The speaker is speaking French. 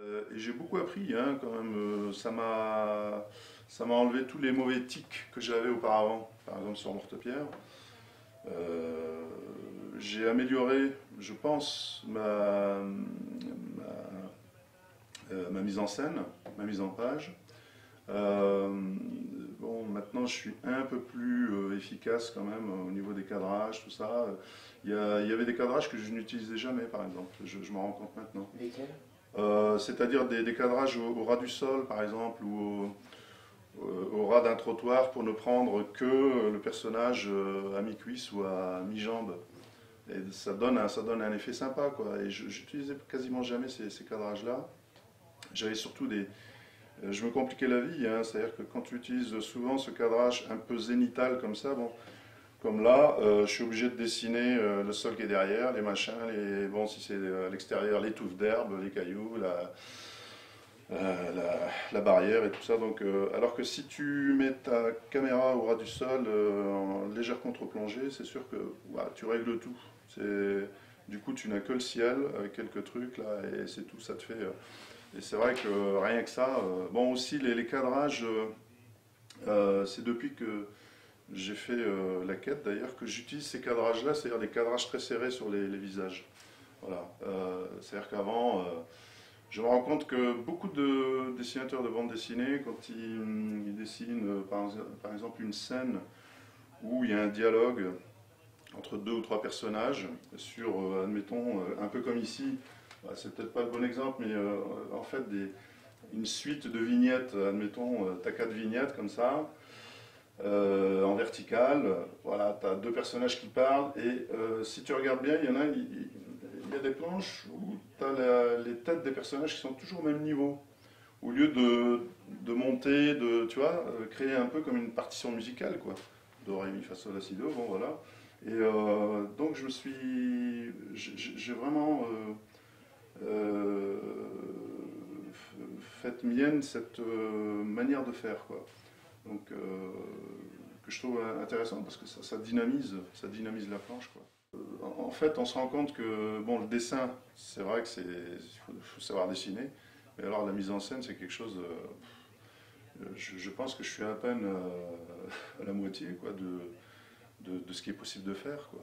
Et j'ai beaucoup appris, hein, quand même. Ça m'a enlevé tous les mauvais tics que j'avais auparavant, par exemple sur Mortepierre. Euh, j'ai amélioré, je pense, ma mise en scène, ma mise en page. Euh, bon, maintenant je suis un peu plus efficace quand même au niveau des cadrages, tout ça. Il y avait des cadrages que je n'utilisais jamais, par exemple. Je m'en rends compte maintenant. Lesquels? C'est-à-dire des cadrages au ras du sol, par exemple, ou au ras d'un trottoir pour ne prendre que le personnage à mi-cuisse ou à mi-jambe. Et ça donne un effet sympa, quoi. Et j'utilisais quasiment jamais ces cadrages-là. J'avais surtout des. Je me compliquais la vie, hein, c'est-à-dire que quand tu utilises souvent ce cadrage un peu zénital comme ça, bon, comme là, je suis obligé de dessiner le sol qui est derrière, les machins, bon, si c'est à l'extérieur, les touffes d'herbe, les cailloux, la barrière et tout ça. Donc, alors que si tu mets ta caméra au ras du sol en légère contre-plongée, c'est sûr que bah, tu règles tout. Du coup, tu n'as que le ciel avec quelques trucs là et c'est tout. Ça te fait. Et c'est vrai que rien que ça. Bon, aussi les cadrages, c'est depuis que j'ai fait la quête d'ailleurs que j'utilise ces cadrages-là, c'est-à-dire des cadrages très serrés sur les visages. Voilà. C'est-à-dire qu'avant, je me rends compte que beaucoup de dessinateurs de bande dessinée, quand ils dessinent par exemple une scène où il y a un dialogue entre deux ou trois personnages sur, admettons, un peu comme ici, bah, c'est peut-être pas le bon exemple, mais en fait une suite de vignettes, admettons, t'as quatre vignettes comme ça, en verticale, voilà, tu as deux personnages qui parlent, et si tu regardes bien, il y a des planches où tu as les têtes des personnages qui sont toujours au même niveau. Au lieu de monter, tu vois, créer un peu comme une partition musicale, quoi. Do, ré, mi, fa, sol, la, si, do, bon voilà. Et donc j'ai vraiment fait mienne cette manière de faire, quoi. Donc, que je trouve intéressant parce que ça dynamise la planche, quoi. En fait, on se rend compte que bon, le dessin, c'est vrai que faut savoir dessiner, mais alors la mise en scène, c'est quelque chose. Je pense que je suis à peine à la moitié, quoi, de ce qui est possible de faire, quoi.